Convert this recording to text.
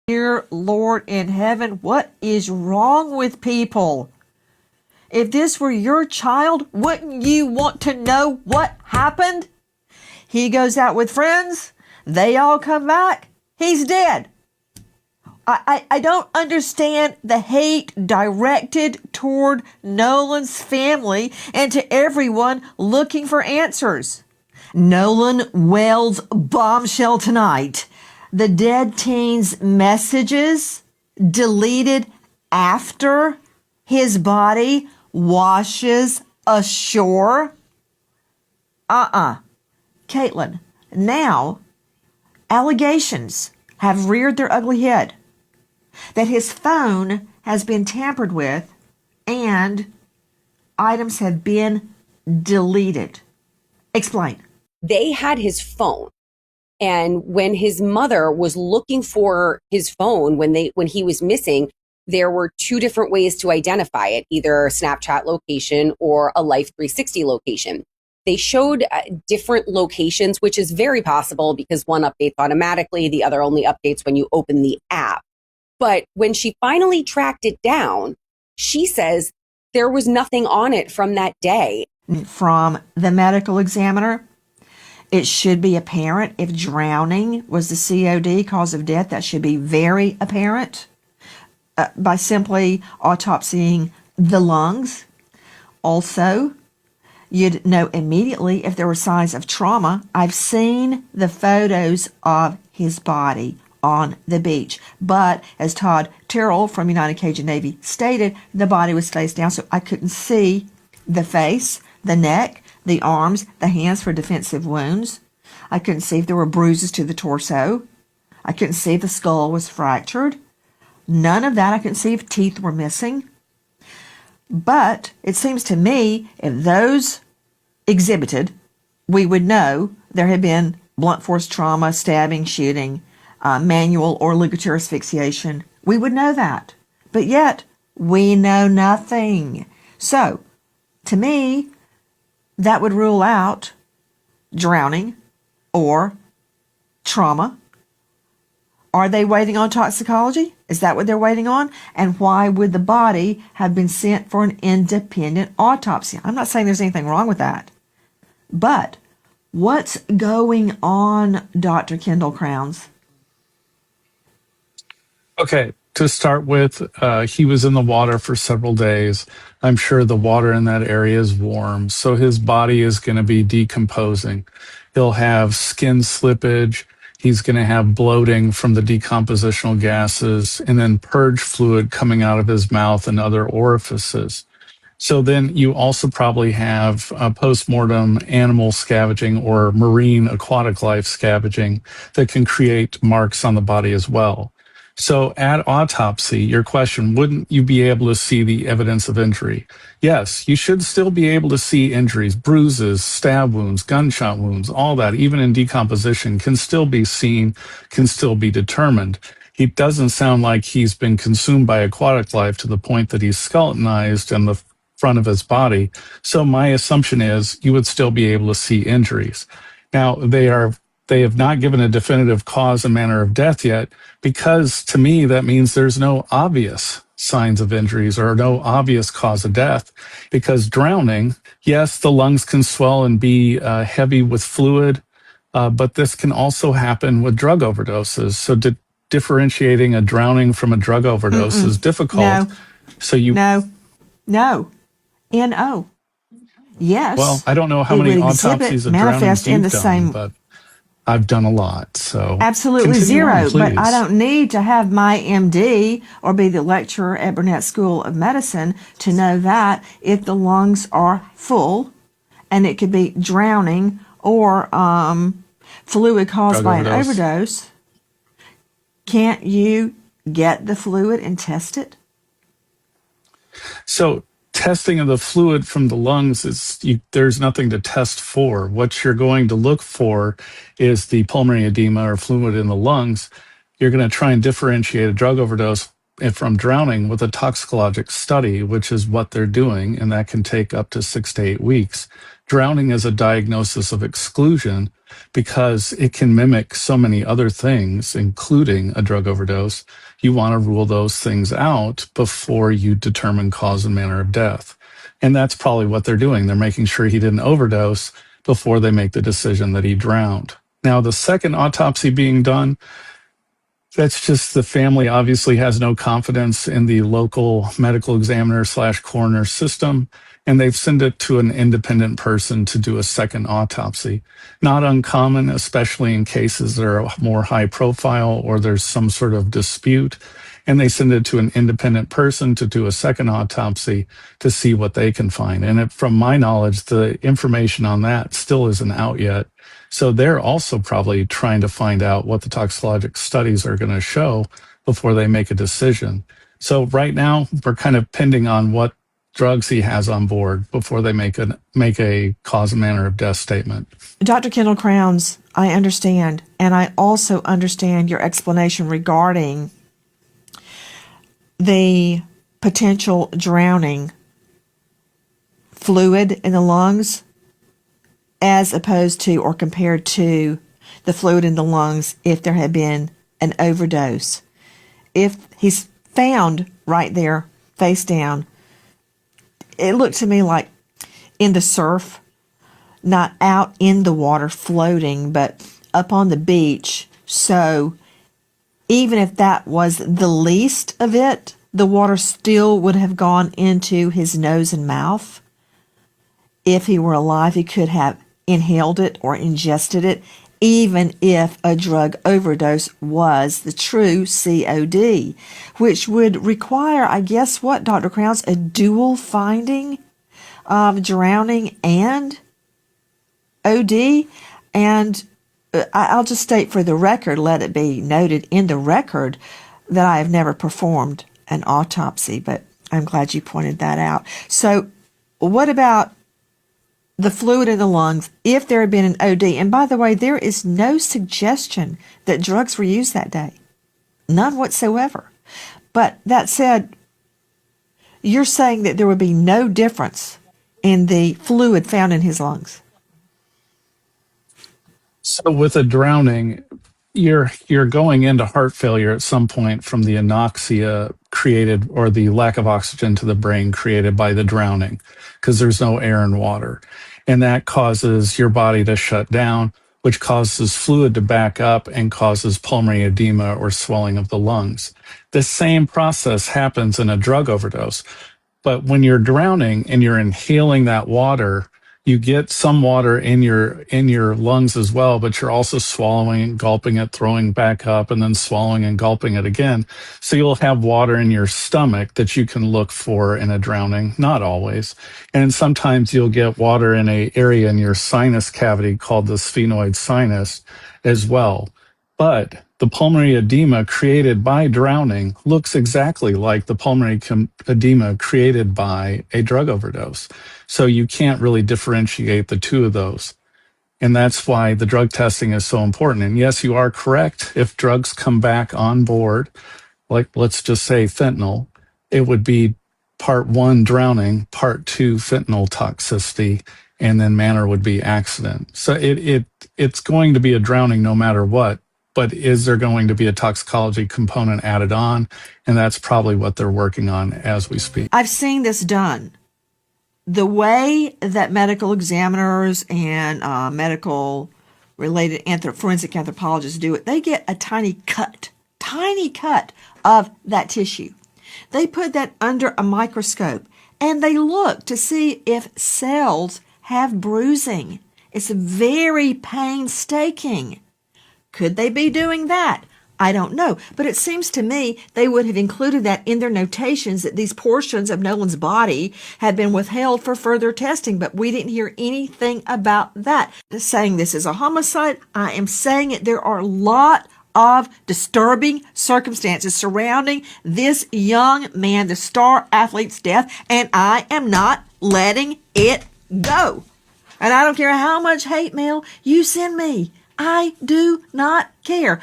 Dear Lord in heaven, what is wrong with people? If this were your child, wouldn't you want to know what happened? He goes out with friends. They all come back. He's dead. I don't understand the hate directed toward Nolan's family and to everyone looking for answers. Nolan Wells bombshell tonight. The dead teen's messages deleted after his body washes ashore. Caitlin, now allegations have reared their ugly head that his phone has been tampered with and items have been deleted. Explain. They had his phone. And when his mother was looking for his phone when he was missing, there were two different ways to identify it, either a Snapchat location or a Life 360 location. They showed different locations, which is very possible because one updates automatically, the other only updates when you open the app. But when she finally tracked it down, she says there was nothing on it from that day. From the medical examiner, it should be apparent if drowning was the COD, cause of death. That should be very apparent by simply autopsying the lungs. Also, you'd know immediately if there were signs of trauma. I've seen the photos of his body on the beach. But as Todd Terrell from United Cajun Navy stated, the body was face down, so I couldn't see the face, the neck, the arms, the hands for defensive wounds. I couldn't see if there were bruises to the torso. I couldn't see if the skull was fractured. None of that. I couldn't see if teeth were missing. But it seems to me if those exhibited, we would know there had been blunt force trauma, stabbing, shooting, manual or ligature asphyxiation. We would know that. But yet, we know nothing. So, to me, that would rule out drowning or trauma. Are they waiting on toxicology? Is that what they're waiting on? And why would the body have been sent for an independent autopsy? I'm not saying there's anything wrong with that. But what's going on, Dr. Kendall Crowns? Okay, to start with, he was in the water for several days. I'm sure the water in that area is warm, so his body is going to be decomposing. He'll have skin slippage. He's going to have bloating from the decompositional gases and then purge fluid coming out of his mouth and other orifices. So then you also probably have post-mortem animal scavenging or marine aquatic life scavenging that can create marks on the body as well. So at autopsy, your question, wouldn't you be able to see the evidence of injury? Yes, you should still be able to see injuries, bruises, stab wounds, gunshot wounds, all that, even in decomposition, can still be seen, can still be determined. He doesn't sound like he's been consumed by aquatic life to the point that he's skeletonized in the front of his body. So my assumption is you would still be able to see injuries. Now, they have not given a definitive cause and manner of death yet, because to me, that means there's no obvious signs of injuries or no obvious cause of death. Because drowning, yes, the lungs can swell and be heavy with fluid, but this can also happen with drug overdoses. So differentiating a drowning from a drug overdose is difficult. No. So No. N-O. Yes. Well, I don't know how many autopsies of manifest in drownings the you've same. done, but I've done a lot, so Absolutely continue zero, on, but I please. don't need to have my MD or be the lecturer at Burnett School of Medicine to know that if the lungs are full, and it could be drowning or fluid caused Drug by an overdose. overdose, can't you get the fluid and test it? So testing of the fluid from the lungs there's nothing to test for. What you're going to look for is the pulmonary edema or fluid in the lungs. You're going to try and differentiate a drug overdose from drowning with a toxicologic study, which is what they're doing, and that can take up to 6 to 8 weeks. Drowning is a diagnosis of exclusion because it can mimic so many other things, including a drug overdose. You want to rule those things out before you determine cause and manner of death. And that's probably what they're doing. They're making sure he didn't overdose before they make the decision that he drowned. Now, the second autopsy being done, that's just the family obviously has no confidence in the local medical examiner / coroner system, and they've sent it to an independent person to do a second autopsy. Not uncommon, especially in cases that are more high profile or there's some sort of dispute, and they send it to an independent person to do a second autopsy to see what they can find. And from my knowledge, the information on that still isn't out yet. So they're also probably trying to find out what the toxicologic studies are going to show before they make a decision. So right now, we're kind of pending on what drugs he has on board before they make a cause and manner of death statement. Dr. Kendall Crowns, I understand, and I also understand your explanation regarding the potential drowning fluid in the lungs as opposed to or compared to the fluid in the lungs if there had been an overdose. If he's found right there, face down, it looked to me like in the surf, not out in the water floating, but up on the beach. So even if that was the least of it, the water still would have gone into his nose and mouth. If he were alive, he could have inhaled it or ingested it, even if a drug overdose was the true COD, which would require, I guess, what, Dr. Crowns, a dual finding of drowning and OD. And I'll just state for the record, let it be noted in the record, that I have never performed an autopsy, but I'm glad you pointed that out. So what about the fluid in the lungs if there had been an OD? And by the way, there is no suggestion that drugs were used that day. None whatsoever. But that said, you're saying that there would be no difference in the fluid found in his lungs. So with a drowning, you're going into heart failure at some point from the anoxia created or the lack of oxygen to the brain created by the drowning because there's no air and water. And that causes your body to shut down, which causes fluid to back up and causes pulmonary edema or swelling of the lungs. The same process happens in a drug overdose. But when you're drowning and you're inhaling that water, you get some water in your lungs as well, but you're also swallowing and gulping it, throwing back up, and then swallowing and gulping it again. So you'll have water in your stomach that you can look for in a drowning, not always. And sometimes you'll get water in an area in your sinus cavity called the sphenoid sinus as well. But the pulmonary edema created by drowning looks exactly like the pulmonary edema created by a drug overdose. So you can't really differentiate the two of those. And that's why the drug testing is so important. And yes, you are correct. If drugs come back on board, like let's just say fentanyl, it would be part 1 drowning, part 2 fentanyl toxicity, and then manner would be accident. So it's going to be a drowning no matter what. But is there going to be a toxicology component added on? And that's probably what they're working on as we speak. I've seen this done. The way that medical examiners and medical related forensic anthropologists do it, they get a tiny cut of that tissue. They put that under a microscope and they look to see if cells have bruising. It's very painstaking. Could they be doing that? I don't know. But it seems to me they would have included that in their notations that these portions of Nolan's body had been withheld for further testing, but we didn't hear anything about that. Saying this is a homicide, I am saying it. There are a lot of disturbing circumstances surrounding this young man, the star athlete's death, and I am not letting it go. And I don't care how much hate mail you send me. I do not care.